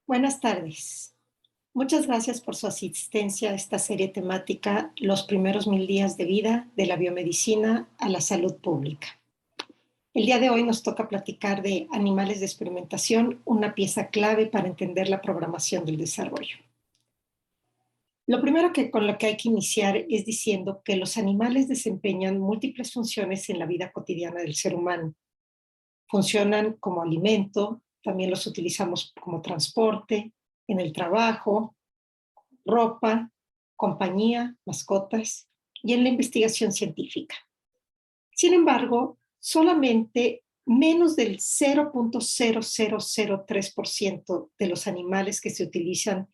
Buenas tardes. Muchas gracias por su asistencia a esta serie temática Los primeros 1000 días de vida de la biomedicina a la salud pública. El día de hoy nos toca platicar de animales de experimentación, una pieza clave para entender la programación del desarrollo. Lo primero con lo que hay que iniciar es diciendo que los animales desempeñan múltiples funciones en la vida cotidiana del ser humano. Funcionan como alimento, también los utilizamos como transporte, en el trabajo, ropa, compañía, mascotas y en la investigación científica. Sin embargo, solamente menos del 0.0003% de los animales que se utilizan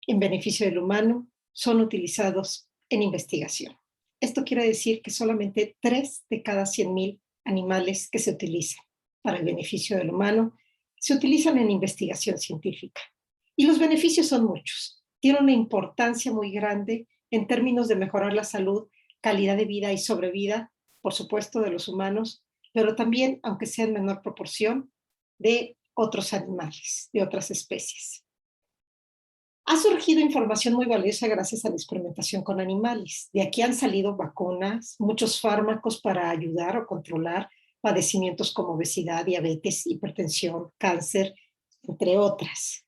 en beneficio del humano son utilizados en investigación. Esto quiere decir que solamente 3 de cada 100,000 animales que se utilizan para el beneficio del humano se utilizan en investigación científica. Y los beneficios son muchos. Tiene una importancia muy grande en términos de mejorar la salud, calidad de vida y sobrevida, por supuesto, de los humanos, pero también, aunque sea en menor proporción, de otros animales, de otras especies. Ha surgido información muy valiosa gracias a la experimentación con animales. De aquí han salido vacunas, muchos fármacos para ayudar o controlar padecimientos como obesidad, diabetes, hipertensión, cáncer, entre otras.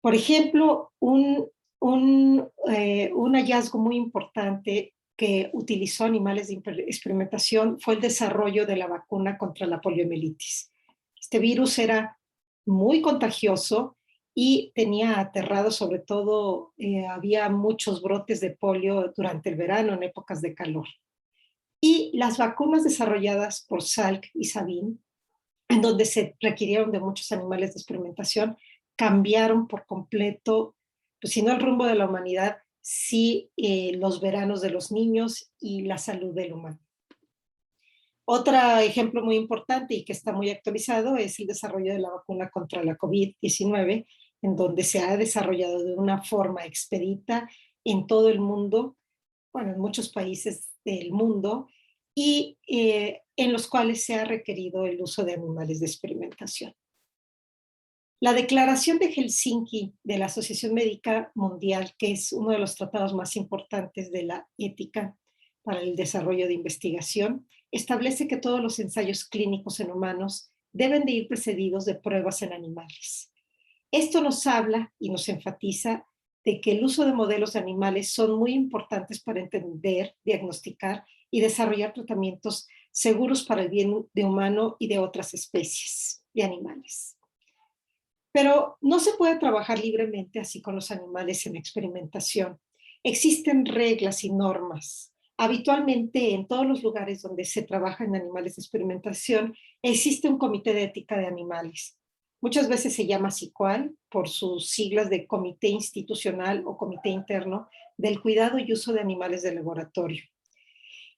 Por ejemplo, un hallazgo muy importante que utilizó animales de experimentación fue el desarrollo de la vacuna contra la poliomielitis. Este virus era muy contagioso y tenía aterrado, sobre todo, había muchos brotes de polio durante el verano en épocas de calor. Y las vacunas desarrolladas por Salk y Sabin, en donde se requirieron de muchos animales de experimentación, cambiaron por completo, pues si no el rumbo de la humanidad, sí los veranos de los niños y la salud del humano. Otro ejemplo muy importante y que está muy actualizado es el desarrollo de la vacuna contra la COVID-19, en donde se ha desarrollado de una forma expedita en todo el mundo, bueno, en muchos países del mundo, y en los cuales se ha requerido el uso de animales de experimentación. La Declaración de Helsinki de la Asociación Médica Mundial, que es uno de los tratados más importantes de la ética para el desarrollo de investigación, establece que todos los ensayos clínicos en humanos deben de ir precedidos de pruebas en animales. Esto nos habla y nos enfatiza de que el uso de modelos de animales son muy importantes para entender, diagnosticar y desarrollar tratamientos seguros para el bien de humano y de otras especies de animales. Pero no se puede trabajar libremente así con los animales en experimentación. Existen reglas y normas. Habitualmente, en todos los lugares donde se trabaja en animales de experimentación, existe un comité de ética de animales. Muchas veces se llama CICUAL por sus siglas de Comité Institucional o Comité Interno del Cuidado y Uso de Animales de Laboratorio.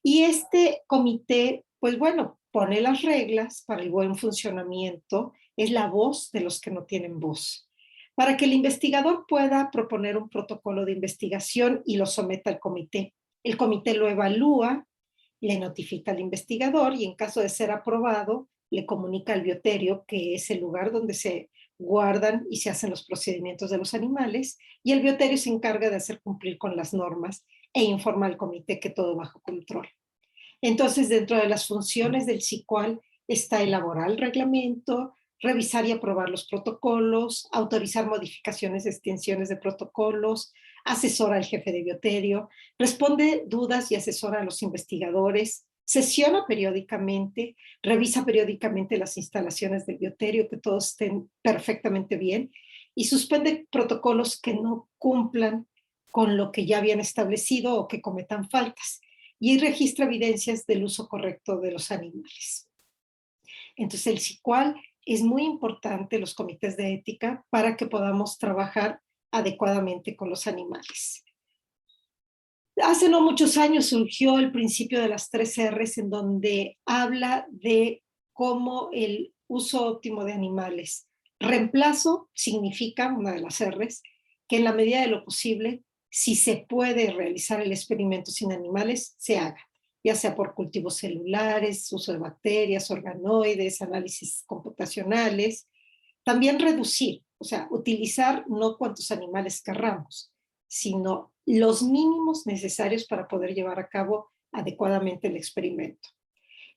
Y este comité, pues bueno, pone las reglas para el buen funcionamiento, es la voz de los que no tienen voz, para que el investigador pueda proponer un protocolo de investigación y lo someta al comité. El comité lo evalúa, le notifica al investigador y en caso de ser aprobado, le comunica al bioterio, que es el lugar donde se guardan y se hacen los procedimientos de los animales, y el bioterio se encarga de hacer cumplir con las normas e informa al comité que todo bajo control. Entonces, dentro de las funciones del CICUAL está elaborar el reglamento, revisar y aprobar los protocolos, autorizar modificaciones, extensiones de protocolos, asesora al jefe de bioterio, responde dudas y asesora a los investigadores, sesiona periódicamente, revisa periódicamente las instalaciones del bioterio, que todos estén perfectamente bien, y suspende protocolos que no cumplan con lo que ya habían establecido o que cometan faltas, y registra evidencias del uso correcto de los animales. Entonces, el CICUAL es muy importante, los comités de ética, para que podamos trabajar adecuadamente con los animales. Hace no muchos años surgió el principio de las 3 Rs, en donde habla de cómo el uso óptimo de animales. Reemplazo significa, una de las Rs, que en la medida de lo posible, si se puede realizar el experimento sin animales, se haga, ya sea por cultivos celulares, uso de bacterias, organoides, análisis computacionales. También reducir, o sea, utilizar no cuantos animales querramos, sino los mínimos necesarios para poder llevar a cabo adecuadamente el experimento.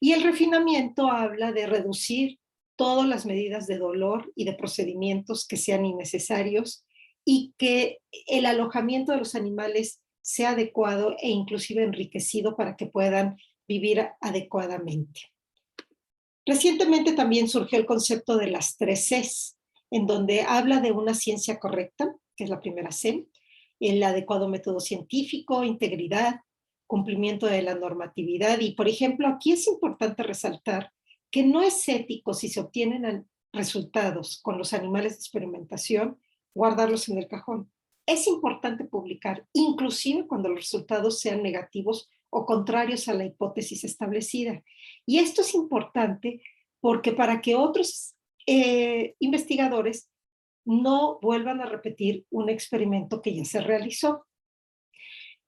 Y el refinamiento habla de reducir todas las medidas de dolor y de procedimientos que sean innecesarios y que el alojamiento de los animales sea adecuado e inclusive enriquecido para que puedan vivir adecuadamente. Recientemente también surgió el concepto de las 3 Cs, en donde habla de una ciencia correcta, que es la primera C, el adecuado método científico, integridad, cumplimiento de la normatividad. Y, por ejemplo, aquí es importante resaltar que no es ético si se obtienen resultados con los animales de experimentación, guardarlos en el cajón. Es importante publicar, inclusive cuando los resultados sean negativos o contrarios a la hipótesis establecida. Y esto es importante porque para que otros investigadores no vuelvan a repetir un experimento que ya se realizó.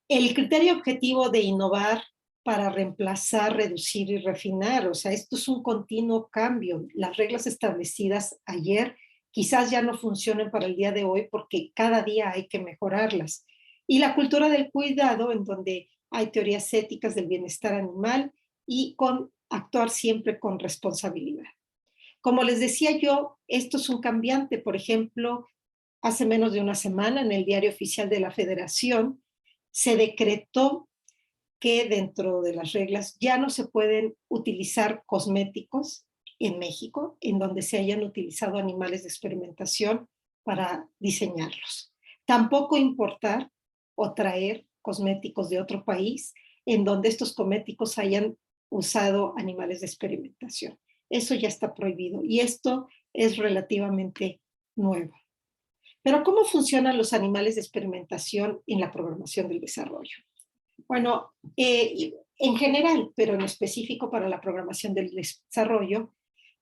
El criterio objetivo de innovar para reemplazar, reducir y refinar, o sea, esto es un continuo cambio. Las reglas establecidas ayer quizás ya no funcionen para el día de hoy porque cada día hay que mejorarlas. Y la cultura del cuidado, en donde hay teorías éticas del bienestar animal y con actuar siempre con responsabilidad. Como les decía yo, esto es un cambiante. Por ejemplo, hace menos de una semana en el Diario Oficial de la Federación se decretó que dentro de las reglas ya no se pueden utilizar cosméticos en México en donde se hayan utilizado animales de experimentación para diseñarlos. Tampoco importar o traer cosméticos de otro país en donde estos cosméticos hayan usado animales de experimentación. Eso ya está prohibido y esto es relativamente nuevo. Pero ¿cómo funcionan los animales de experimentación en la programación del desarrollo? Bueno, en general, pero en específico para la programación del desarrollo,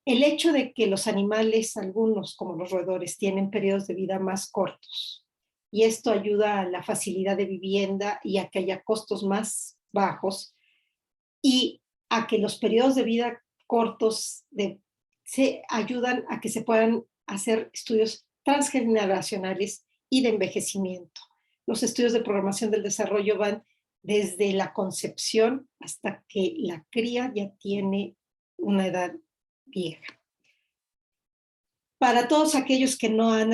el hecho de que los animales, algunos como los roedores, tienen periodos de vida más cortos y esto ayuda a la facilidad de vivienda y a que haya costos más bajos y a que los periodos de vida cortos se ayudan a que se puedan hacer estudios transgeneracionales y de envejecimiento. Los estudios de programación del desarrollo van desde la concepción hasta que la cría ya tiene una edad vieja. Para todos aquellos que no han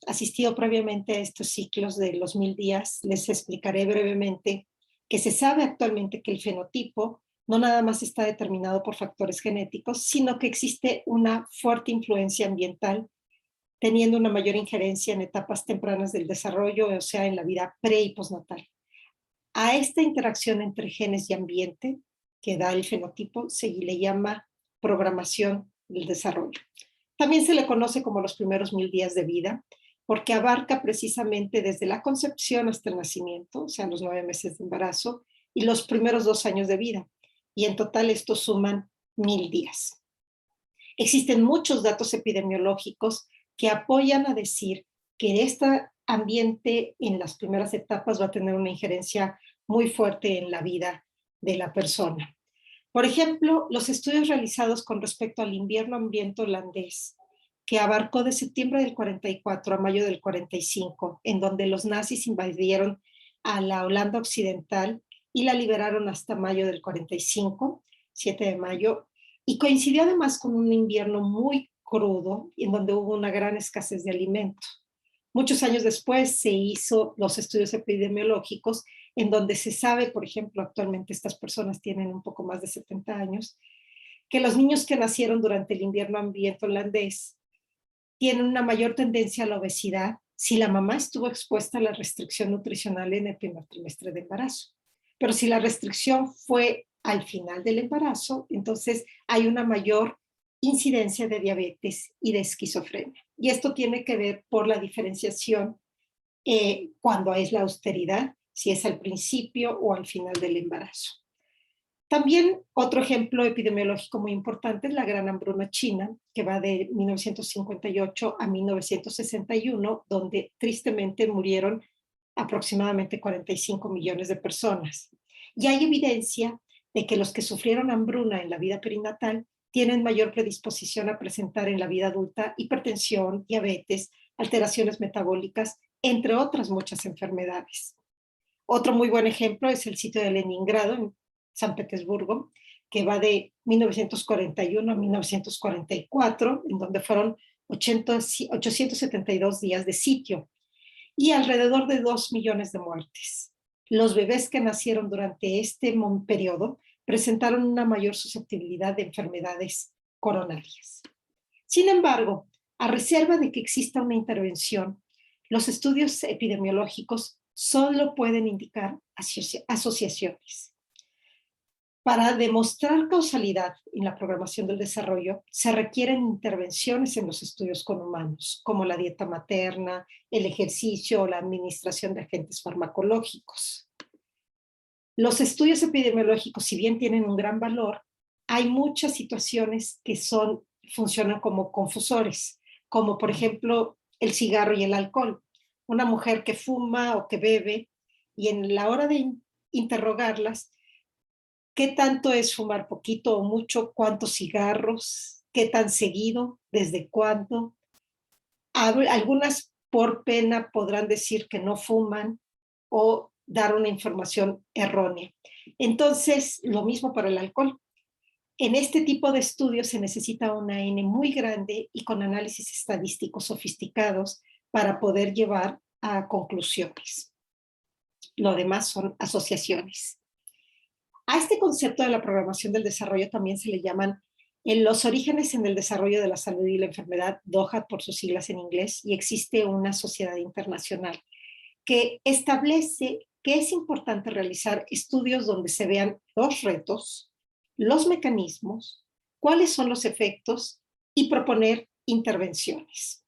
asistido previamente a estos ciclos de los 1000 días, les explicaré brevemente que se sabe actualmente que el fenotipo no nada más está determinado por factores genéticos, sino que existe una fuerte influencia ambiental, teniendo una mayor injerencia en etapas tempranas del desarrollo, o sea, en la vida pre y postnatal. A esta interacción entre genes y ambiente que da el fenotipo se le llama programación del desarrollo. También se le conoce como los primeros 1000 días de vida, porque abarca precisamente desde la concepción hasta el nacimiento, o sea, los 9 meses de embarazo, y los primeros 2 años de vida. Y en total estos suman 1000 días. Existen muchos datos epidemiológicos que apoyan a decir que este ambiente en las primeras etapas va a tener una injerencia muy fuerte en la vida de la persona. Por ejemplo, los estudios realizados con respecto al invierno ambiente holandés, que abarcó de septiembre del 44 a mayo del 45, en donde los nazis invadieron a la Holanda occidental y la liberaron hasta mayo del 45, 7 de mayo, y coincidió además con un invierno muy crudo, en donde hubo una gran escasez de alimentos. Muchos años después se hizo los estudios epidemiológicos en donde se sabe, por ejemplo, actualmente estas personas tienen un poco más de 70 años, que los niños que nacieron durante el invierno ambiente holandés tienen una mayor tendencia a la obesidad si la mamá estuvo expuesta a la restricción nutricional en el primer trimestre de embarazo. Pero si la restricción fue al final del embarazo, entonces hay una mayor incidencia de diabetes y de esquizofrenia. Y esto tiene que ver por la diferenciación cuando es la austeridad, si es al principio o al final del embarazo. También otro ejemplo epidemiológico muy importante es la gran hambruna china, que va de 1958 a 1961, donde tristemente murieron aproximadamente 45 millones de personas. Y hay evidencia de que los que sufrieron hambruna en la vida perinatal tienen mayor predisposición a presentar en la vida adulta hipertensión, diabetes, alteraciones metabólicas, entre otras muchas enfermedades. Otro muy buen ejemplo es el sitio de Leningrado, en San Petersburgo, que va de 1941 a 1944, en donde fueron 872 días de sitio y alrededor de 2 millones de muertes. Los bebés que nacieron durante este periodo presentaron una mayor susceptibilidad de enfermedades coronarias. Sin embargo, a reserva de que exista una intervención, los estudios epidemiológicos solo pueden indicar asociaciones. Para demostrar causalidad en la programación del desarrollo, se requieren intervenciones en los estudios con humanos, como la dieta materna, el ejercicio o la administración de agentes farmacológicos. Los estudios epidemiológicos, si bien tienen un gran valor, hay muchas situaciones que funcionan como confusores, como por ejemplo el cigarro y el alcohol. Una mujer que fuma o que bebe, y en la hora de interrogarlas, ¿qué tanto es fumar poquito o mucho? ¿Cuántos cigarros? ¿Qué tan seguido? ¿Desde cuándo? Algunas por pena podrán decir que no fuman o dar una información errónea. Entonces, lo mismo para el alcohol. En este tipo de estudios se necesita una N muy grande y con análisis estadísticos sofisticados para poder llevar a conclusiones. Lo demás son asociaciones. A este concepto de la programación del desarrollo también se le llaman los orígenes en el desarrollo de la salud y la enfermedad, DOHA por sus siglas en inglés, y existe una sociedad internacional que establece que es importante realizar estudios donde se vean los retos, los mecanismos, cuáles son los efectos y proponer intervenciones.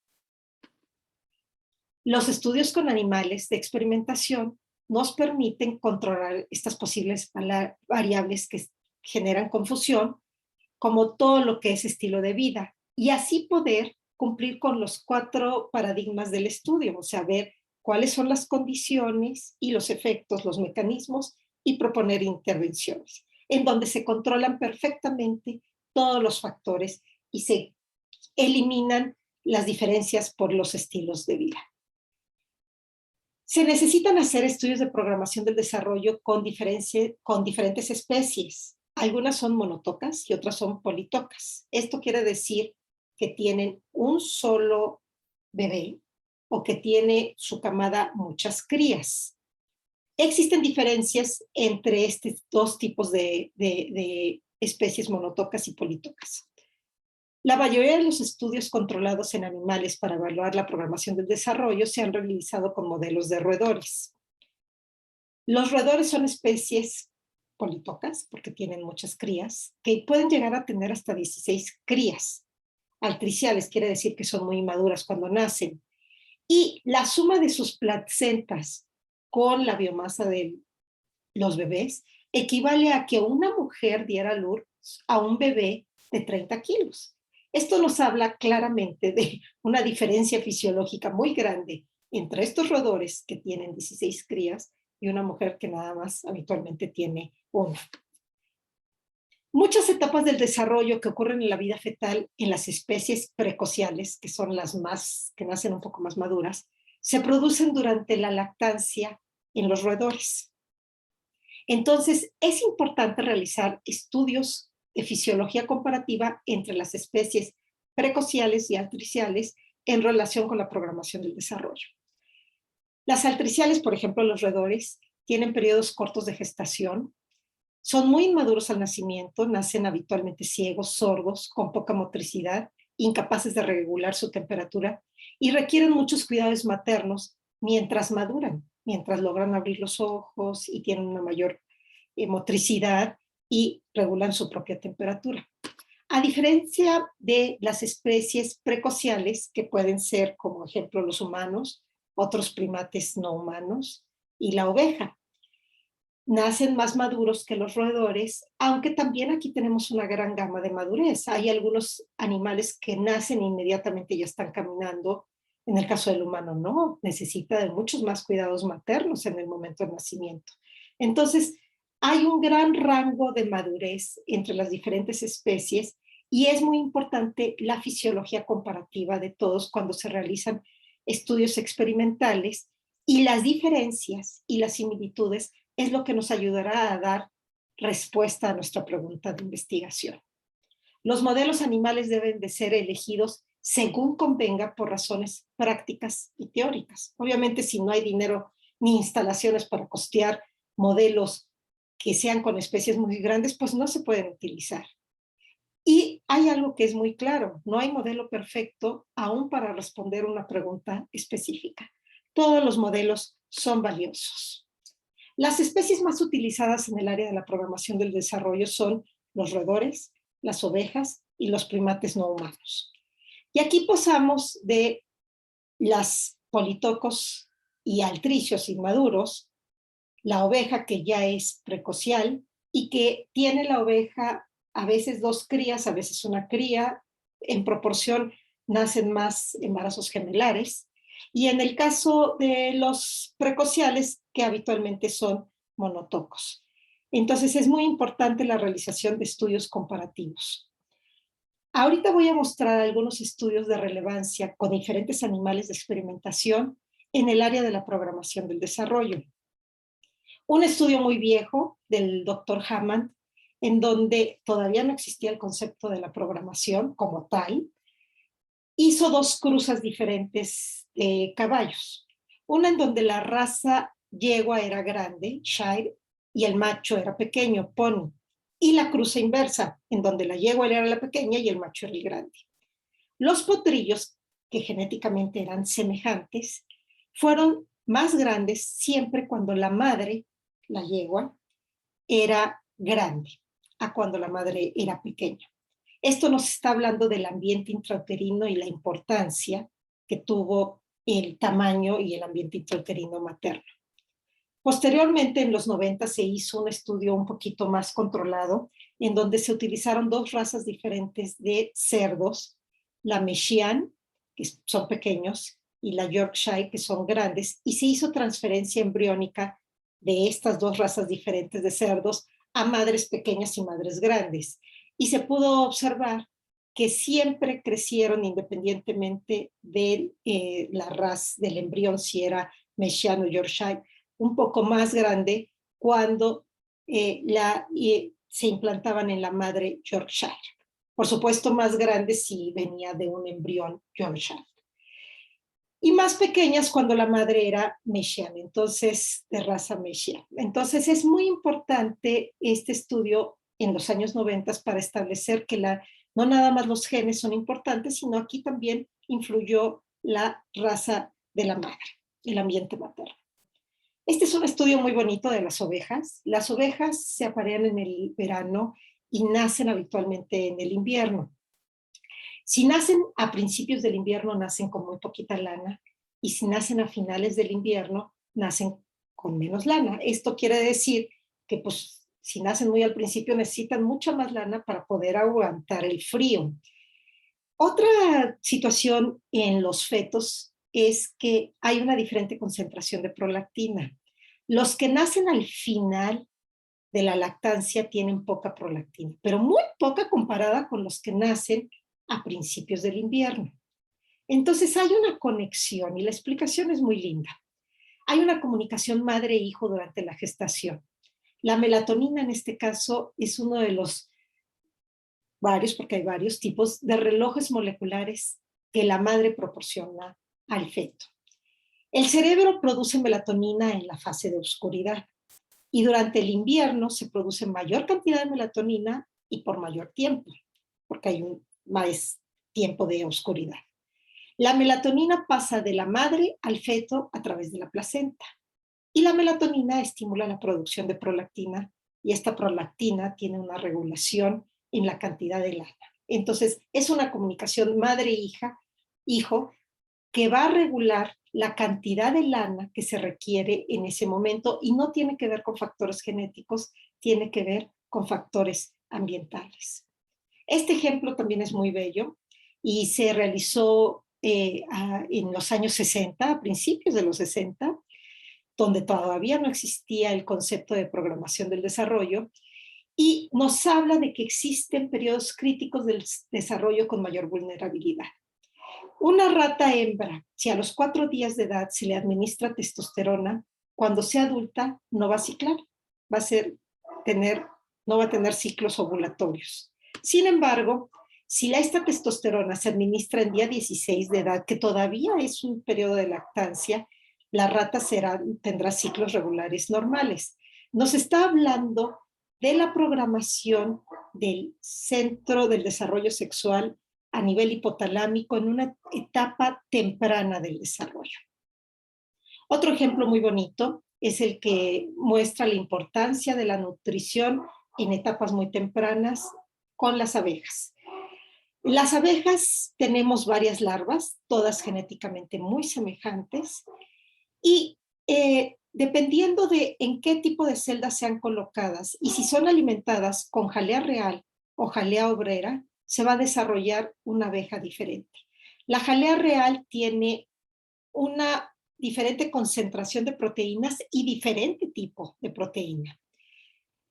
Los estudios con animales de experimentación nos permiten controlar estas posibles variables que generan confusión, como todo lo que es estilo de vida, y así poder cumplir con los 4 paradigmas del estudio, o sea, ver cuáles son las condiciones y los efectos, los mecanismos, y proponer intervenciones, en donde se controlan perfectamente todos los factores y se eliminan las diferencias por los estilos de vida. Se necesitan hacer estudios de programación del desarrollo con diferentes especies. Algunas son monotocas y otras son politocas. Esto quiere decir que tienen un solo bebé o que tiene su camada muchas crías. Existen diferencias entre estos dos tipos de especies monotocas y politocas. La mayoría de los estudios controlados en animales para evaluar la programación del desarrollo se han realizado con modelos de roedores. Los roedores son especies politocas, porque tienen muchas crías, que pueden llegar a tener hasta 16 crías. Altriciales quiere decir que son muy inmaduras cuando nacen. Y la suma de sus placentas con la biomasa de los bebés equivale a que una mujer diera luz a un bebé de 30 kilos. Esto nos habla claramente de una diferencia fisiológica muy grande entre estos roedores que tienen 16 crías y una mujer que nada más habitualmente tiene una. Muchas etapas del desarrollo que ocurren en la vida fetal en las especies precociales, que son las que nacen un poco más maduras, se producen durante la lactancia en los roedores. Entonces, es importante realizar estudios de fisiología comparativa entre las especies precociales y altriciales en relación con la programación del desarrollo. Las altriciales, por ejemplo, los roedores, tienen periodos cortos de gestación, son muy inmaduros al nacimiento, nacen habitualmente ciegos, sordos, con poca motricidad, incapaces de regular su temperatura y requieren muchos cuidados maternos mientras maduran, mientras logran abrir los ojos y tienen una mayor motricidad y regulan su propia temperatura. A diferencia de las especies precociales, que pueden ser, como ejemplo, los humanos, otros primates no humanos y la oveja. Nacen más maduros que los roedores, aunque también aquí tenemos una gran gama de madurez. Hay algunos animales que nacen e inmediatamente ya están caminando. En el caso del humano no, necesita de muchos más cuidados maternos en el momento del nacimiento. Entonces, hay un gran rango de madurez entre las diferentes especies Y es muy importante la fisiología comparativa de todos cuando se realizan estudios experimentales, y las diferencias y las similitudes es lo que nos ayudará a dar respuesta a nuestra pregunta de investigación. Los modelos animales deben de ser elegidos según convenga por razones prácticas y teóricas. Obviamente, si no hay dinero ni instalaciones para costear modelos que sean con especies muy grandes, pues no se pueden utilizar. Y hay algo que es muy claro, no hay modelo perfecto aún para responder una pregunta específica. Todos los modelos son valiosos. Las especies más utilizadas en el área de la programación del desarrollo son los roedores, las ovejas y los primates no humanos. Y aquí posamos de las politocos y altricios inmaduros, la oveja que ya es precocial y que tiene la oveja a veces dos crías, a veces una cría, en proporción nacen más embarazos gemelares. Y en el caso de los precociales, que habitualmente son monotocos. Entonces es muy importante la realización de estudios comparativos. Ahorita voy a mostrar algunos estudios de relevancia con diferentes animales de experimentación en el área de la programación del desarrollo. Un estudio muy viejo del doctor Hammond, en donde todavía no existía el concepto de la programación como tal, hizo dos cruzas diferentes de caballos. Una en donde la raza yegua era grande, Shire, y el macho era pequeño, Pony. Y la cruza inversa, en donde la yegua era la pequeña y el macho era el grande. Los potrillos, que genéticamente eran semejantes, fueron más grandes siempre cuando la madre, la yegua, era grande, a cuando la madre era pequeña. Esto nos está hablando del ambiente intrauterino y la importancia que tuvo el tamaño y el ambiente intrauterino materno. Posteriormente, en los 90, se hizo un estudio un poquito más controlado, en donde se utilizaron dos razas diferentes de cerdos, la Meshian, que son pequeños, y la Yorkshire, que son grandes, y se hizo transferencia embriónica de estas dos razas diferentes de cerdos a madres pequeñas y madres grandes. Y se pudo observar que siempre crecieron independientemente de la raza del embrión, si era Meshian o Yorkshire, un poco más grande cuando se implantaban en la madre Yorkshire. Por supuesto, más grande si venía de un embrión Yorkshire. Y más pequeñas cuando la madre era Meshian, entonces de raza Meshian. Entonces es muy importante este estudio en los años 90 para establecer que no nada más los genes son importantes, sino aquí también influyó la raza de la madre, el ambiente materno. Este es un estudio muy bonito de las ovejas. Las ovejas se aparean en el verano y nacen habitualmente en el invierno. Si nacen a principios del invierno, nacen con muy poquita lana, y si nacen a finales del invierno, nacen con menos lana. Esto quiere decir que pues, si nacen muy al principio, necesitan mucha más lana para poder aguantar el frío. Otra situación en los fetos es que hay una diferente concentración de prolactina. Los que nacen al final de la lactancia tienen poca prolactina, pero muy poca comparada con los que nacen a principios del invierno. Entonces hay una conexión y la explicación es muy linda. Hay una comunicación madre-hijo durante la gestación. La melatonina en este caso es uno de los varios, porque hay varios tipos de relojes moleculares que la madre proporciona al feto. El cerebro produce melatonina en la fase de oscuridad y durante el invierno se produce mayor cantidad de melatonina y por mayor tiempo, porque hay más tiempo de oscuridad. La melatonina pasa de la madre al feto a través de la placenta y la melatonina estimula la producción de prolactina y esta prolactina tiene una regulación en la cantidad de lana. Entonces, es una comunicación madre-hija-hijo que va a regular la cantidad de lana que se requiere en ese momento y no tiene que ver con factores genéticos, tiene que ver con factores ambientales. Este ejemplo también es muy bello y se realizó en los años 60, a principios de los 60, donde todavía no existía el concepto de programación del desarrollo, y nos habla de que existen periodos críticos del desarrollo con mayor vulnerabilidad. Una rata hembra, si a los 4 días de edad se le administra testosterona, cuando sea adulta no va a ciclar, va a no va a tener ciclos ovulatorios. Sin embargo, si esta testosterona se administra en día 16 de edad, que todavía es un periodo de lactancia, la rata tendrá ciclos regulares normales. Nos está hablando de la programación del centro del desarrollo sexual a nivel hipotalámico en una etapa temprana del desarrollo. Otro ejemplo muy bonito es el que muestra la importancia de la nutrición en etapas muy tempranas con las abejas. Las abejas tenemos varias larvas, todas genéticamente muy semejantes, y dependiendo de en qué tipo de celdas sean colocadas y si son alimentadas con jalea real o jalea obrera, se va a desarrollar una abeja diferente. La jalea real tiene una diferente concentración de proteínas y diferente tipo de proteína.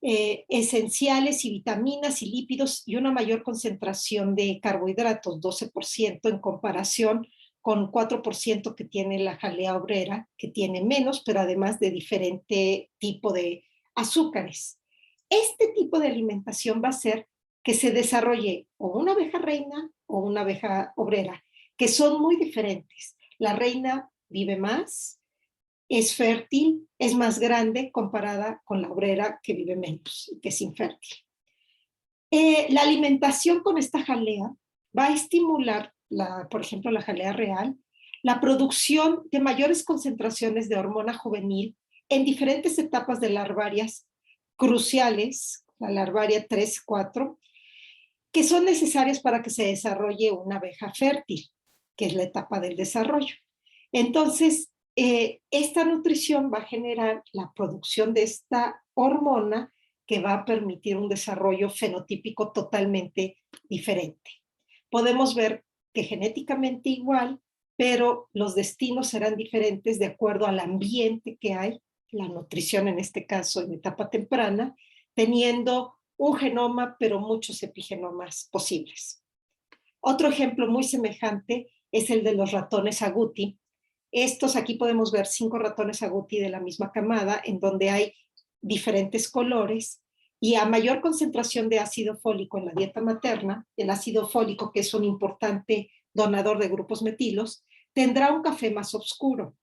Esenciales y vitaminas y lípidos y una mayor concentración de carbohidratos, 12% en comparación con 4% que tiene la jalea obrera, que tiene menos, pero además de diferente tipo de azúcares. Este tipo de alimentación va a hacer que se desarrolle o una abeja reina o una abeja obrera, que son muy diferentes. La reina vive más, es fértil, es más grande comparada con la obrera que vive menos, que es infértil. La alimentación con esta jalea va a estimular, por ejemplo, la jalea real, la producción de mayores concentraciones de hormona juvenil en diferentes etapas de larvarias cruciales, la larvaria 3, 4, que son necesarias para que se desarrolle una abeja fértil, que es la etapa del desarrollo. Entonces, esta nutrición va a generar la producción de esta hormona que va a permitir un desarrollo fenotípico totalmente diferente. Podemos ver que genéticamente igual, pero los destinos serán diferentes de acuerdo al ambiente que hay, la nutrición en este caso en etapa temprana, teniendo un genoma, pero muchos epigenomas posibles. Otro ejemplo muy semejante es el de los ratones agouti. Estos aquí podemos ver 5 ratones agouti de la misma camada, en donde hay diferentes colores, y a mayor concentración de ácido fólico en la dieta materna, el ácido fólico, que es un importante donador de grupos metilos, tendrá un café más oscuro.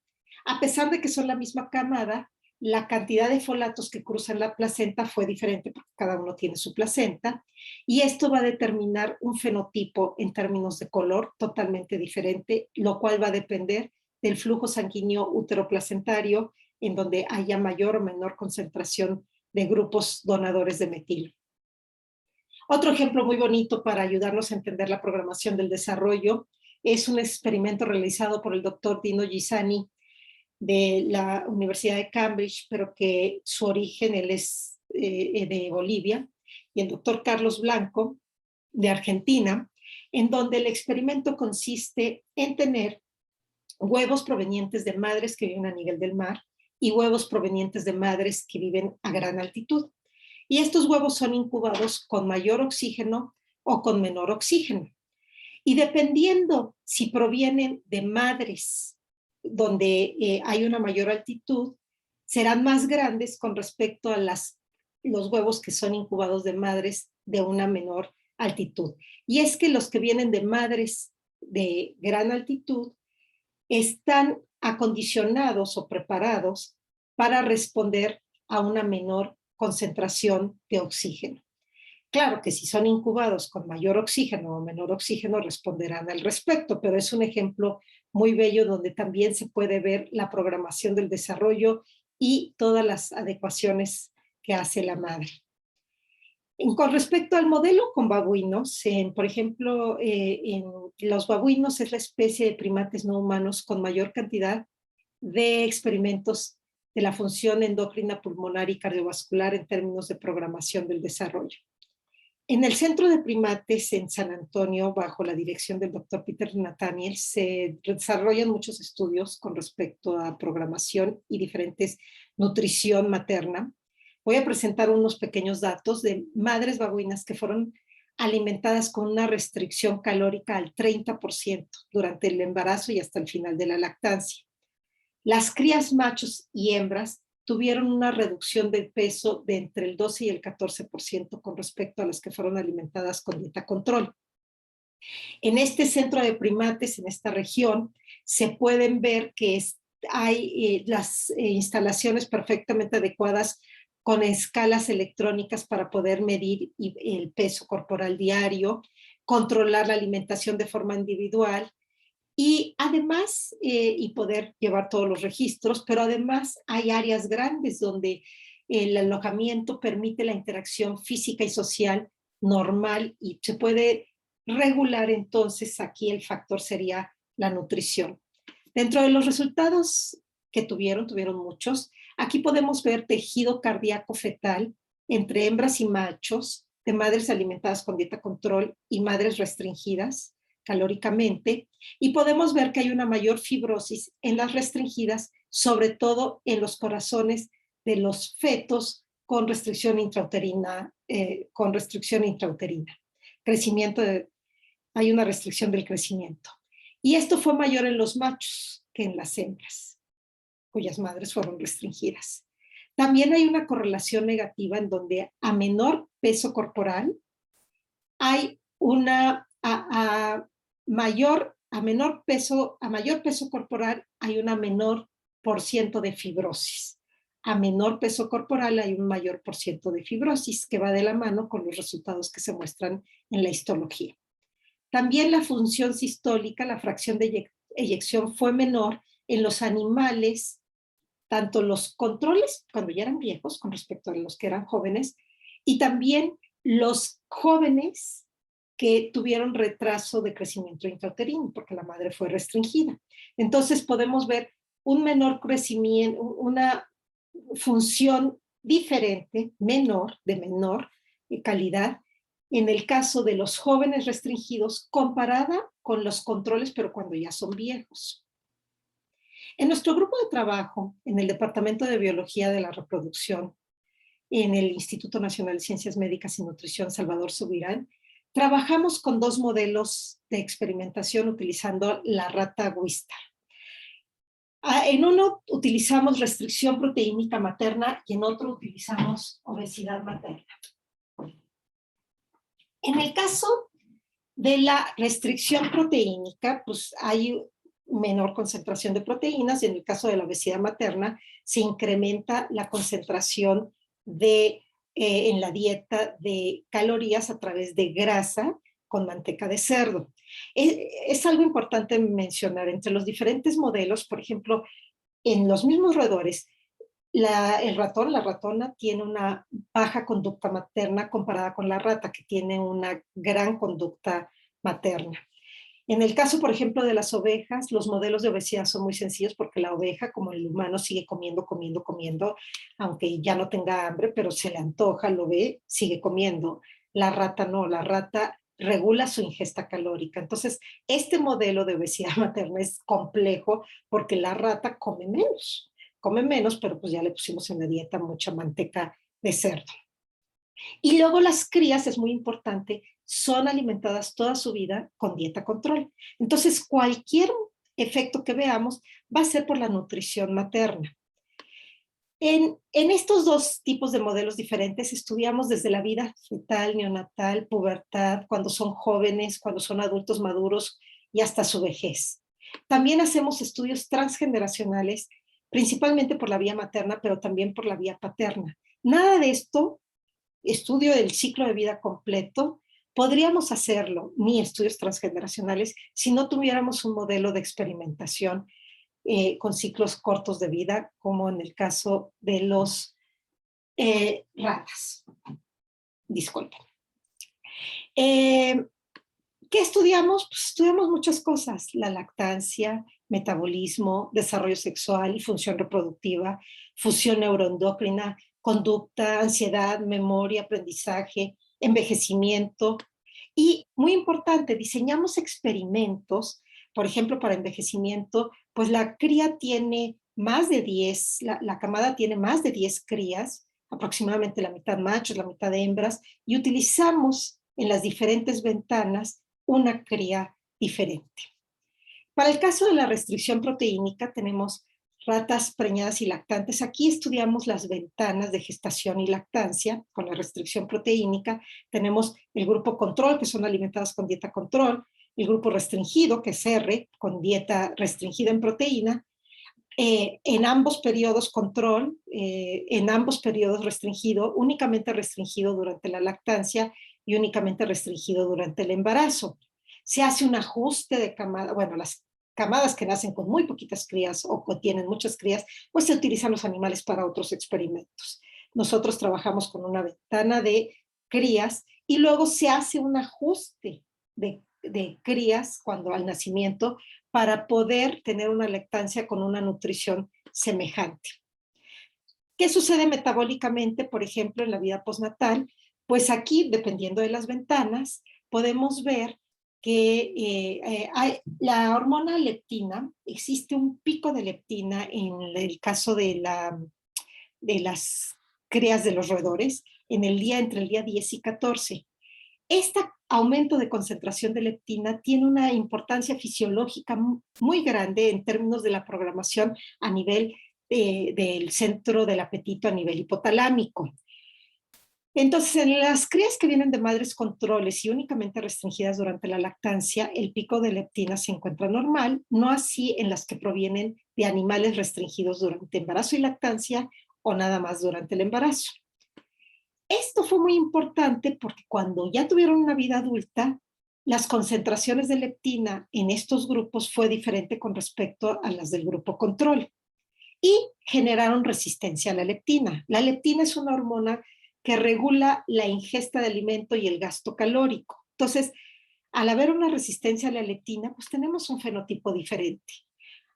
A pesar de que son la misma camada, la cantidad de folatos que cruzan la placenta fue diferente porque cada uno tiene su placenta, y esto va a determinar un fenotipo en términos de color totalmente diferente, lo cual va a depender del flujo sanguíneo uteroplacentario, en donde haya mayor o menor concentración de grupos donadores de metilo. Otro ejemplo muy bonito para ayudarnos a entender la programación del desarrollo es un experimento realizado por el doctor Dino Gisani de la Universidad de Cambridge, pero que su origen él es de Bolivia, y el doctor Carlos Blanco de Argentina, en donde el experimento consiste en tener huevos provenientes de madres que viven a nivel del mar y huevos provenientes de madres que viven a gran altitud. Y estos huevos son incubados con mayor oxígeno o con menor oxígeno. Y dependiendo si provienen de madres donde hay una mayor altitud, serán más grandes con respecto a los huevos que son incubados de madres de una menor altitud. Y es que los que vienen de madres de gran altitud están acondicionados o preparados para responder a una menor concentración de oxígeno. Claro que si son incubados con mayor oxígeno o menor oxígeno responderán al respecto, pero es un ejemplo muy bello donde también se puede ver la programación del desarrollo y todas las adecuaciones que hace la madre. Con respecto al modelo con babuinos, por ejemplo, en los babuinos es la especie de primates no humanos con mayor cantidad de experimentos de la función endocrina, pulmonar y cardiovascular en términos de programación del desarrollo. En el Centro de Primates en San Antonio, bajo la dirección del doctor Peter Nathaniel, se desarrollan muchos estudios con respecto a programación y diferentes nutrición materna. Voy a presentar unos pequeños datos de madres babuinas que fueron alimentadas con una restricción calórica al 30% durante el embarazo y hasta el final de la lactancia. Las crías machos y hembras tuvieron una reducción de peso de entre el 12 y el 14% con respecto a las que fueron alimentadas con dieta control. En este centro de primates, en esta región, se pueden ver que hay las instalaciones perfectamente adecuadas con escalas electrónicas para poder medir el peso corporal diario, controlar la alimentación de forma individual y además, y poder llevar todos los registros, pero además hay áreas grandes donde el alojamiento permite la interacción física y social normal y se puede regular. Entonces aquí el factor sería la nutrición. Dentro de los resultados que tuvieron muchos, aquí podemos ver tejido cardíaco fetal entre hembras y machos de madres alimentadas con dieta control y madres restringidas calóricamente, y podemos ver que hay una mayor fibrosis en las restringidas, sobre todo en los corazones de los fetos con restricción intrauterina, Crecimiento hay una restricción del crecimiento. Y esto fue mayor en los machos que en las hembras, cuyas madres fueron restringidas. También hay una correlación negativa en donde a menor peso corporal hay a mayor peso corporal hay una menor % de fibrosis. A menor peso corporal hay un mayor % de fibrosis que va de la mano con los resultados que se muestran en la histología. También la función sistólica, la fracción de eyección fue menor en los animales, tanto los controles cuando ya eran viejos con respecto a los que eran jóvenes, y también los jóvenes que tuvieron retraso de crecimiento intrauterino porque la madre fue restringida. Entonces podemos ver un menor crecimiento, una función diferente, de menor calidad, en el caso de los jóvenes restringidos comparada con los controles, pero cuando ya son viejos. En nuestro grupo de trabajo, en el Departamento de Biología de la Reproducción, en el Instituto Nacional de Ciencias Médicas y Nutrición Salvador Subirán, trabajamos con 2 modelos de experimentación utilizando la rata Wistar. En uno utilizamos restricción proteínica materna y en otro utilizamos obesidad materna. En el caso de la restricción proteínica, pues hay menor concentración de proteínas y en el caso de la obesidad materna se incrementa la concentración en la dieta de calorías a través de grasa con manteca de cerdo. Es algo importante mencionar entre los diferentes modelos, por ejemplo, en los mismos roedores, la ratona tiene una baja conducta materna comparada con la rata, que tiene una gran conducta materna. En el caso, por ejemplo, de las ovejas, los modelos de obesidad son muy sencillos porque la oveja, como el humano, sigue comiendo, aunque ya no tenga hambre, pero se le antoja, lo ve, sigue comiendo. La rata no, la rata regula su ingesta calórica. Entonces, este modelo de obesidad materna es complejo porque la rata come menos, pero pues ya le pusimos en la dieta mucha manteca de cerdo. Y luego las crías, es muy importante, son alimentadas toda su vida con dieta control. Entonces, cualquier efecto que veamos va a ser por la nutrición materna. En estos 2 tipos de modelos diferentes estudiamos desde la vida fetal, neonatal, pubertad, cuando son jóvenes, cuando son adultos maduros y hasta su vejez. También hacemos estudios transgeneracionales, principalmente por la vía materna, pero también por la vía paterna. Nada de esto, estudio del ciclo de vida completo, podríamos hacerlo, ni estudios transgeneracionales, si no tuviéramos un modelo de experimentación con ciclos cortos de vida, como en el caso de los ratas. Disculpen. ¿Qué estudiamos? Pues estudiamos muchas cosas: la lactancia, metabolismo, desarrollo sexual y función reproductiva, función neuroendocrina, conducta, ansiedad, memoria, aprendizaje, envejecimiento. Y muy importante, diseñamos experimentos, por ejemplo, para envejecimiento, pues la cría tiene más de 10, la camada tiene más de 10 crías aproximadamente la mitad machos, la mitad hembras, y utilizamos en las diferentes ventanas una cría diferente. Para el caso de la restricción proteínica, tenemos ratas preñadas y lactantes. Aquí estudiamos las ventanas de gestación y lactancia con la restricción proteínica. Tenemos el grupo control, que son alimentadas con dieta control, el grupo restringido, que es R, con dieta restringida en proteína, en ambos periodos control, en ambos periodos restringido, únicamente restringido durante la lactancia y únicamente restringido durante el embarazo. Se hace un ajuste de camada, bueno, las camadas que nacen con muy poquitas crías o que tienen muchas crías, pues se utilizan los animales para otros experimentos. Nosotros trabajamos con una ventana de crías y luego se hace un ajuste de crías cuando al nacimiento para poder tener una lactancia con una nutrición semejante. ¿Qué sucede metabólicamente, por ejemplo, en la vida postnatal? Pues aquí, dependiendo de las ventanas, podemos ver que la hormona leptina, existe un pico de leptina en el caso de las crías de los roedores entre el día 10 y 14. Este aumento de concentración de leptina tiene una importancia fisiológica muy grande en términos de la programación a nivel del centro del apetito a nivel hipotalámico. Entonces, en las crías que vienen de madres controles y únicamente restringidas durante la lactancia, el pico de leptina se encuentra normal, no así en las que provienen de animales restringidos durante embarazo y lactancia o nada más durante el embarazo. Esto fue muy importante porque cuando ya tuvieron una vida adulta, las concentraciones de leptina en estos grupos fue diferente con respecto a las del grupo control y generaron resistencia a la leptina. La leptina es una hormona que regula la ingesta de alimento y el gasto calórico. Entonces, al haber una resistencia a la leptina, pues tenemos un fenotipo diferente.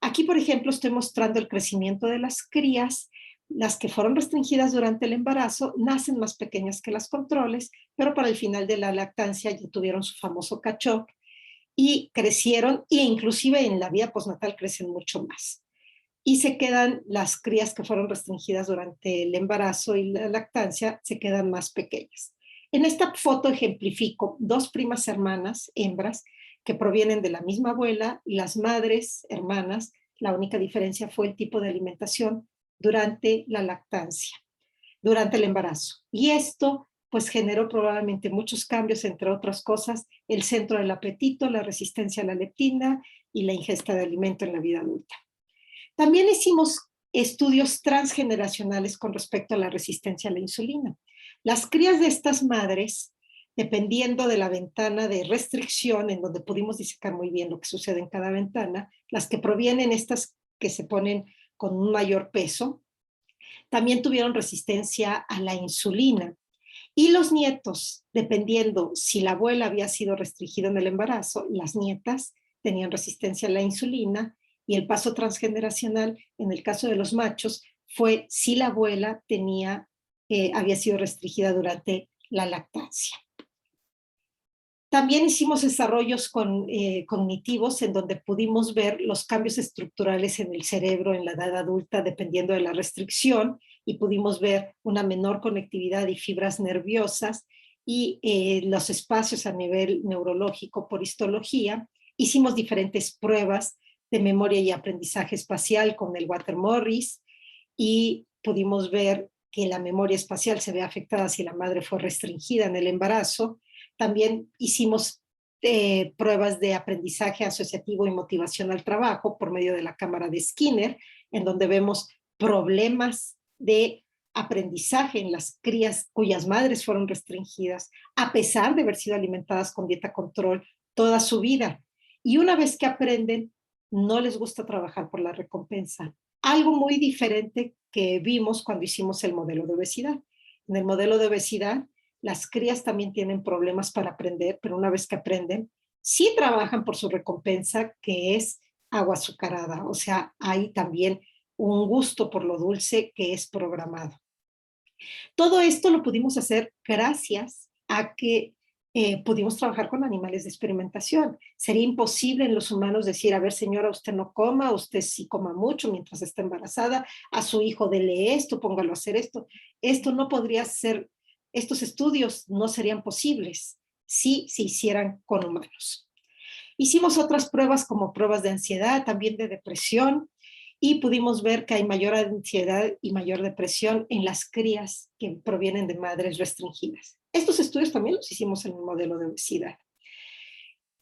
Aquí, por ejemplo, estoy mostrando el crecimiento de las crías. Las que fueron restringidas durante el embarazo nacen más pequeñas que las controles, pero para el final de la lactancia ya tuvieron su famoso catch-up y crecieron, e inclusive en la vida postnatal crecen mucho más. Y se quedan las crías que fueron restringidas durante el embarazo y la lactancia, se quedan más pequeñas. En esta foto ejemplifico dos primas hermanas, hembras, que provienen de la misma abuela, y las madres hermanas. La única diferencia fue el tipo de alimentación durante la lactancia, durante el embarazo. Y esto pues generó probablemente muchos cambios, entre otras cosas, el centro del apetito, la resistencia a la leptina y la ingesta de alimento en la vida adulta. También hicimos estudios transgeneracionales con respecto a la resistencia a la insulina. Las crías de estas madres, dependiendo de la ventana de restricción, en donde pudimos disecar muy bien lo que sucede en cada ventana, las que provienen, estas que se ponen con un mayor peso, también tuvieron resistencia a la insulina. Y los nietos, dependiendo si la abuela había sido restringida en el embarazo, las nietas tenían resistencia a la insulina, y el paso transgeneracional, en el caso de los machos, fue si la abuela había sido restringida durante la lactancia. También hicimos desarrollos cognitivos en donde pudimos ver los cambios estructurales en el cerebro en la edad adulta dependiendo de la restricción, y pudimos ver una menor conectividad y fibras nerviosas y los espacios a nivel neurológico por histología. Hicimos diferentes pruebas de memoria y aprendizaje espacial con el Water-Morris y pudimos ver que la memoria espacial se ve afectada si la madre fue restringida en el embarazo. También hicimos pruebas de aprendizaje asociativo y motivación al trabajo por medio de la cámara de Skinner, en donde vemos problemas de aprendizaje en las crías cuyas madres fueron restringidas, a pesar de haber sido alimentadas con dieta control toda su vida. Y una vez que aprenden, no les gusta trabajar por la recompensa. Algo muy diferente que vimos cuando hicimos el modelo de obesidad. En el modelo de obesidad, las crías también tienen problemas para aprender, pero una vez que aprenden, sí trabajan por su recompensa, que es agua azucarada. O sea, hay también un gusto por lo dulce que es programado. Todo esto lo pudimos hacer gracias a que pudimos trabajar con animales de experimentación. Sería imposible en los humanos decir, a ver señora, usted no coma, usted sí coma mucho mientras está embarazada, a su hijo dele esto, póngalo a hacer esto. Esto no podría ser, estos estudios no serían posibles si se hicieran con humanos. Hicimos otras pruebas como pruebas de ansiedad, también de depresión, y pudimos ver que hay mayor ansiedad y mayor depresión en las crías que provienen de madres restringidas. Estos estudios también los hicimos en el modelo de obesidad.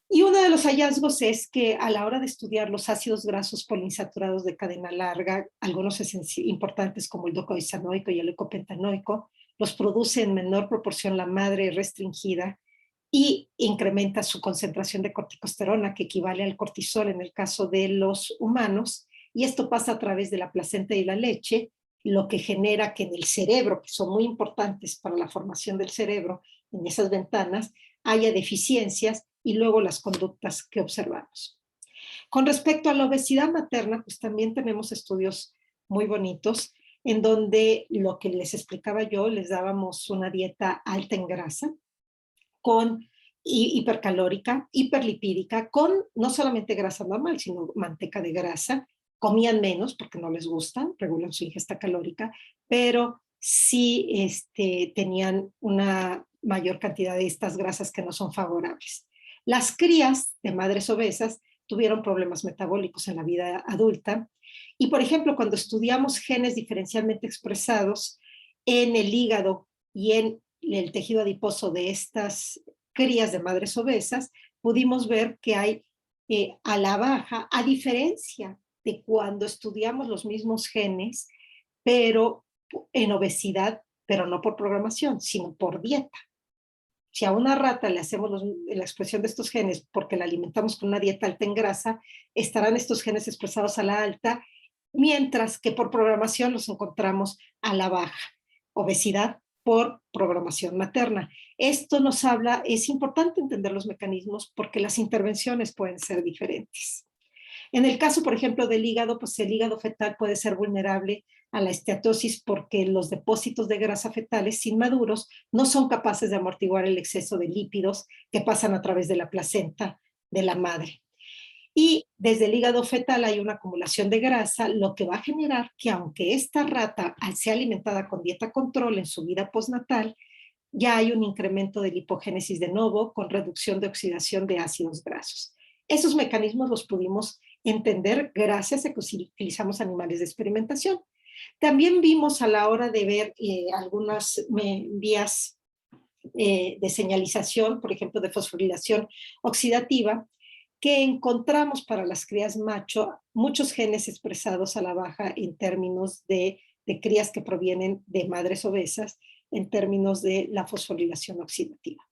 Y uno de los hallazgos es que a la hora de estudiar los ácidos grasos poliinsaturados de cadena larga, algunos importantes como el docosahexaenoico y el eicopentanoico, los produce en menor proporción la madre restringida y incrementa su concentración de corticosterona, que equivale al cortisol en el caso de los humanos, y esto pasa a través de la placenta y la leche, lo que genera que en el cerebro, que son muy importantes para la formación del cerebro, en esas ventanas, haya deficiencias y luego las conductas que observamos. Con respecto a la obesidad materna, pues también tenemos estudios muy bonitos en donde lo que les explicaba yo, les dábamos una dieta alta en grasa, con hipercalórica, hiperlipídica, con no solamente grasa normal, sino manteca de grasa. Comían menos porque no les gustan, regulan su ingesta calórica, pero sí tenían una mayor cantidad de estas grasas que no son favorables. Las crías de madres obesas tuvieron problemas metabólicos en la vida adulta y, por ejemplo, cuando estudiamos genes diferencialmente expresados en el hígado y en el tejido adiposo de estas crías de madres obesas, pudimos ver que hay a la baja, a diferencia de cuando estudiamos los mismos genes, pero en obesidad, pero no por programación, sino por dieta. Si a una rata le hacemos la expresión de estos genes porque la alimentamos con una dieta alta en grasa, estarán estos genes expresados a la alta, mientras que por programación los encontramos a la baja. Obesidad por programación materna. Esto nos habla, es importante entender los mecanismos porque las intervenciones pueden ser diferentes. En el caso, por ejemplo, del hígado, pues el hígado fetal puede ser vulnerable a la esteatosis porque los depósitos de grasa fetales inmaduros no son capaces de amortiguar el exceso de lípidos que pasan a través de la placenta de la madre. Y desde el hígado fetal hay una acumulación de grasa, lo que va a generar que aunque esta rata sea alimentada con dieta control en su vida postnatal, ya hay un incremento de lipogénesis de novo con reducción de oxidación de ácidos grasos. Esos mecanismos los pudimos entender gracias a que utilizamos animales de experimentación. También vimos a la hora de ver algunas vías de señalización, por ejemplo, de fosforilación oxidativa, que encontramos para las crías macho muchos genes expresados a la baja en términos de crías que provienen de madres obesas, en términos de la fosforilación oxidativa.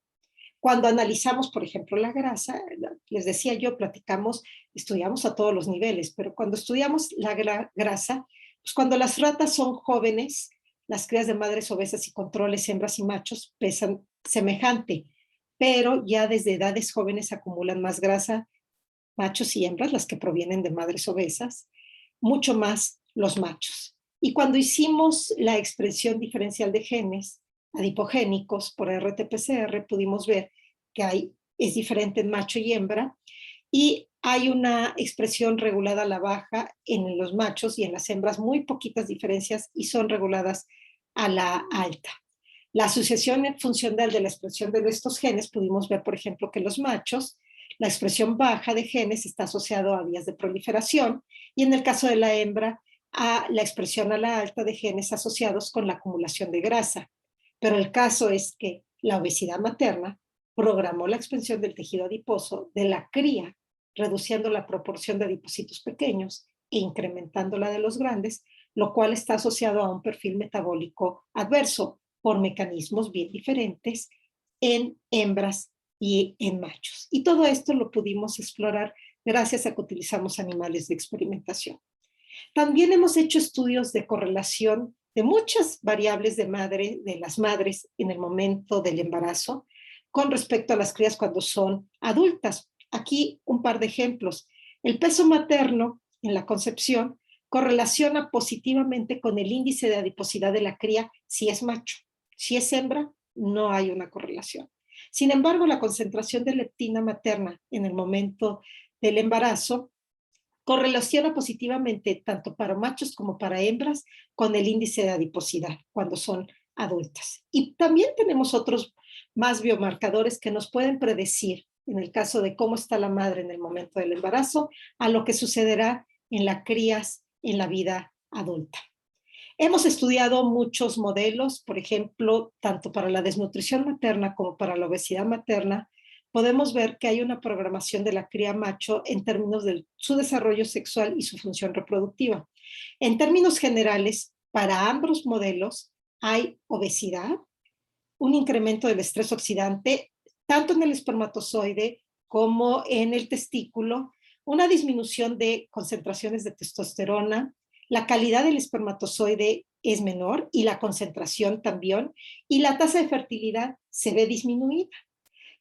Cuando analizamos, por ejemplo, la grasa, les decía yo, estudiamos a todos los niveles, pero cuando estudiamos la grasa, pues cuando las ratas son jóvenes, las crías de madres obesas y controles, hembras y machos, pesan semejante, pero ya desde edades jóvenes acumulan más grasa machos y hembras, las que provienen de madres obesas, mucho más los machos. Y cuando hicimos la expresión diferencial de genes adipogénicos por RT-PCR, pudimos ver que es diferente en macho y hembra, y hay una expresión regulada a la baja en los machos y en las hembras, muy poquitas diferencias, y son reguladas a la alta. La asociación funcional de la expresión de estos genes, pudimos ver, por ejemplo, que los machos, la expresión baja de genes está asociado a vías de proliferación, y en el caso de la hembra, a la expresión a la alta de genes asociados con la acumulación de grasa. Pero el caso es que la obesidad materna programó la expansión del tejido adiposo de la cría, reduciendo la proporción de adipocitos pequeños e incrementando la de los grandes, lo cual está asociado a un perfil metabólico adverso por mecanismos bien diferentes en hembras y en machos. Y todo esto lo pudimos explorar gracias a que utilizamos animales de experimentación. También hemos hecho estudios de correlación de muchas variables de las madres en el momento del embarazo con respecto a las crías cuando son adultas. Aquí un par de ejemplos. El peso materno en la concepción correlaciona positivamente con el índice de adiposidad de la cría si es macho. Si es hembra, no hay una correlación. Sin embargo, la concentración de leptina materna en el momento del embarazo correlaciona positivamente tanto para machos como para hembras con el índice de adiposidad cuando son adultas. Y también tenemos otros más biomarcadores que nos pueden predecir, en el caso de cómo está la madre en el momento del embarazo, a lo que sucederá en la crías en la vida adulta. Hemos estudiado muchos modelos, por ejemplo, tanto para la desnutrición materna como para la obesidad materna. Podemos ver que hay una programación de la cría macho en términos de su desarrollo sexual y su función reproductiva. En términos generales, para ambos modelos hay obesidad, un incremento del estrés oxidante, tanto en el espermatozoide como en el testículo, una disminución de concentraciones de testosterona, la calidad del espermatozoide es menor y la concentración también, y la tasa de fertilidad se ve disminuida.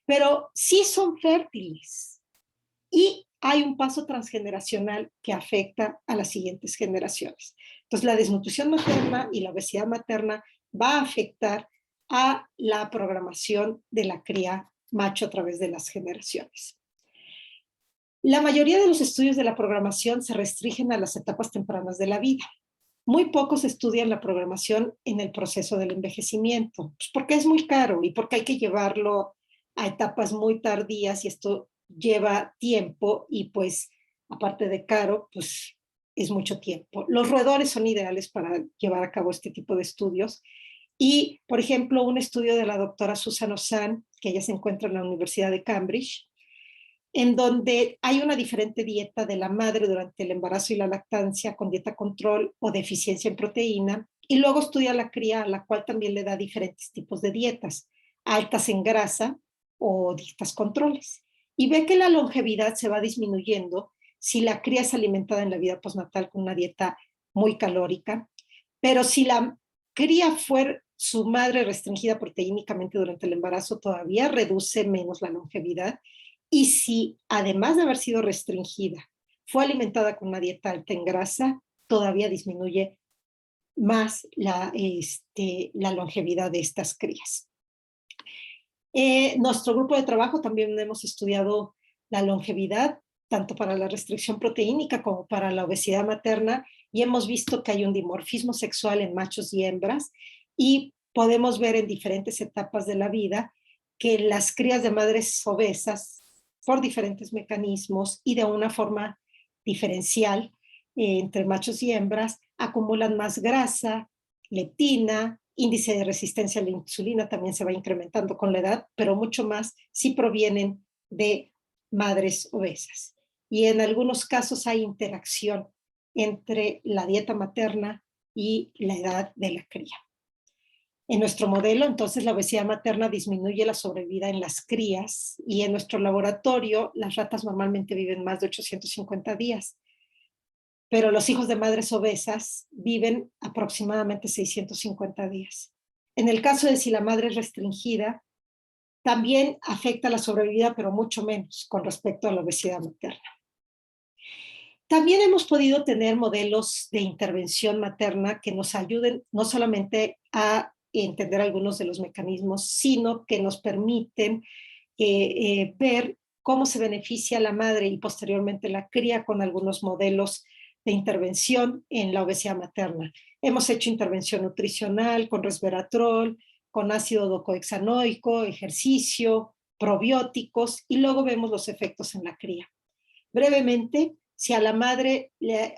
Pero sí son fértiles y hay un paso transgeneracional que afecta a las siguientes generaciones. Entonces, la desnutrición materna y la obesidad materna va a afectar a la programación de la cría macho a través de las generaciones. La mayoría de los estudios de la programación se restringen a las etapas tempranas de la vida. Muy pocos estudian la programación en el proceso del envejecimiento, pues porque es muy caro y porque hay que llevarlo a etapas muy tardías y esto lleva tiempo y pues aparte de caro, pues es mucho tiempo. Los roedores son ideales para llevar a cabo este tipo de estudios y, por ejemplo, un estudio de la doctora Susan Ozanne, que ella se encuentra en la Universidad de Cambridge, en donde hay una diferente dieta de la madre durante el embarazo y la lactancia con dieta control o deficiencia en proteína, y luego estudia la cría, a la cual también le da diferentes tipos de dietas, altas en grasa o dietas controles. Y ve que la longevidad se va disminuyendo si la cría es alimentada en la vida postnatal con una dieta muy calórica, pero si la cría fue su madre restringida proteínicamente durante el embarazo, todavía reduce menos la longevidad. Y si, además de haber sido restringida, fue alimentada con una dieta alta en grasa, todavía disminuye más la longevidad de estas crías. Nuestro grupo de trabajo también hemos estudiado la longevidad, tanto para la restricción proteínica como para la obesidad materna, y hemos visto que hay un dimorfismo sexual en machos y hembras, y podemos ver en diferentes etapas de la vida que las crías de madres obesas, por diferentes mecanismos y de una forma diferencial entre machos y hembras, acumulan más grasa, leptina, índice de resistencia a la insulina también se va incrementando con la edad, pero mucho más si provienen de madres obesas. Y en algunos casos hay interacción entre la dieta materna y la edad de la cría. En nuestro modelo, entonces, la obesidad materna disminuye la sobrevida en las crías y en nuestro laboratorio las ratas normalmente viven más de 850 días, pero los hijos de madres obesas viven aproximadamente 650 días. En el caso de si la madre es restringida, también afecta la sobrevida, pero mucho menos con respecto a la obesidad materna. También hemos podido tener modelos de intervención materna que nos ayuden no solamente a entender algunos de los mecanismos, sino que nos permiten ver cómo se beneficia la madre y posteriormente la cría con algunos modelos de intervención en la obesidad materna. Hemos hecho intervención nutricional con resveratrol, con ácido docosahexaenoico, ejercicio, probióticos, y luego vemos los efectos en la cría. Brevemente, si a la madre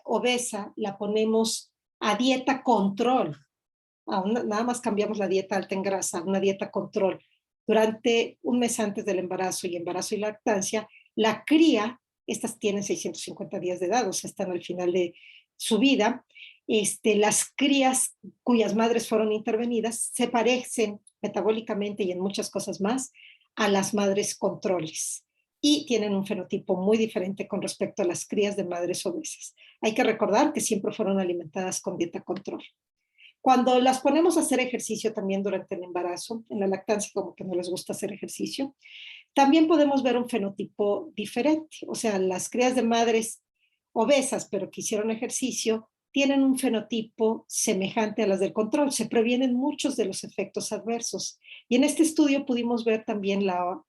obesa la ponemos a dieta control, nada más cambiamos la dieta alta en grasa a una dieta control durante un mes antes del embarazo y lactancia, la cría, estas tienen 650 días de edad, o sea, están al final de su vida, las crías cuyas madres fueron intervenidas se parecen metabólicamente y en muchas cosas más a las madres controles y tienen un fenotipo muy diferente con respecto a las crías de madres obesas. Hay que recordar que siempre fueron alimentadas con dieta control. Cuando las ponemos a hacer ejercicio también durante el embarazo, en la lactancia como que no les gusta hacer ejercicio, también podemos ver un fenotipo diferente. O sea, las crías de madres obesas pero que hicieron ejercicio tienen un fenotipo semejante a las del control. Se previenen muchos de los efectos adversos. Y en este estudio pudimos ver también la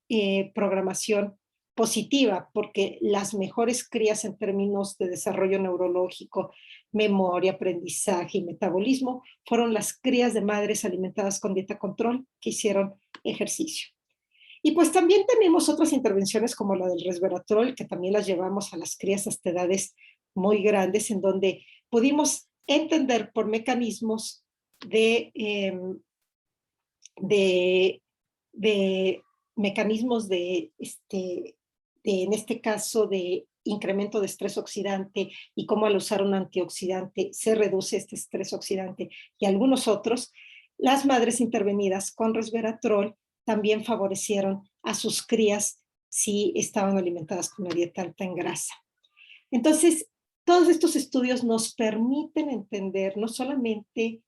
programación positiva, porque las mejores crías en términos de desarrollo neurológico, memoria, aprendizaje y metabolismo fueron las crías de madres alimentadas con dieta control que hicieron ejercicio. Y pues también tenemos otras intervenciones como la del resveratrol, que también las llevamos a las crías hasta edades muy grandes, en donde pudimos entender por mecanismos de, de mecanismos en este caso, de incremento de estrés oxidante y cómo al usar un antioxidante se reduce este estrés oxidante y algunos otros, las madres intervenidas con resveratrol también favorecieron a sus crías si estaban alimentadas con una dieta alta en grasa. Entonces, todos estos estudios nos permiten entender no solamente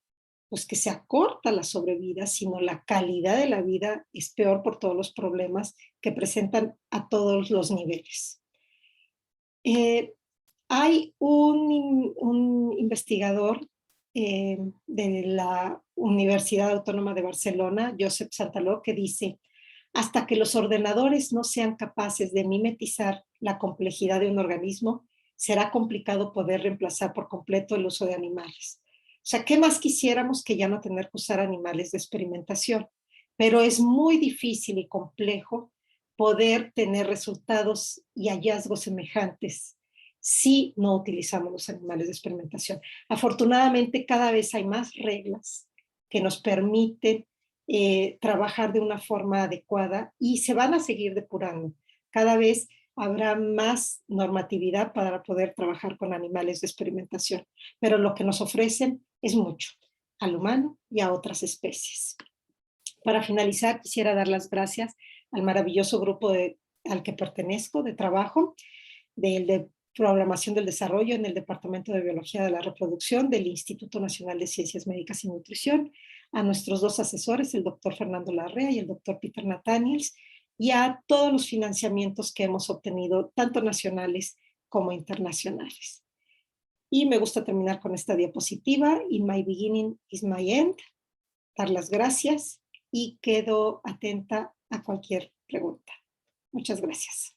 pues que se acorta la sobrevida, sino la calidad de la vida es peor por todos los problemas que presentan a todos los niveles. Hay un investigador de la Universidad Autónoma de Barcelona, Josep Santaló, que dice, hasta que los ordenadores no sean capaces de mimetizar la complejidad de un organismo, será complicado poder reemplazar por completo el uso de animales. O sea, ¿qué más quisiéramos que ya no tener que usar animales de experimentación? Pero es muy difícil y complejo poder tener resultados y hallazgos semejantes si no utilizamos los animales de experimentación. Afortunadamente, cada vez hay más reglas que nos permiten trabajar de una forma adecuada y se van a seguir depurando. Cada vez habrá más normatividad para poder trabajar con animales de experimentación, pero lo que nos ofrecen es mucho, al humano y a otras especies. Para finalizar, quisiera dar las gracias al maravilloso grupo al que pertenezco de trabajo, de Programación del Desarrollo en el Departamento de Biología de la Reproducción del Instituto Nacional de Ciencias Médicas y Nutrición, a nuestros dos asesores, el doctor Fernando Larrea y el doctor Peter Nathaniels, y a todos los financiamientos que hemos obtenido, tanto nacionales como internacionales. Y me gusta terminar con esta diapositiva, In my beginning is my end, dar las gracias y quedo atenta a cualquier pregunta. Muchas gracias.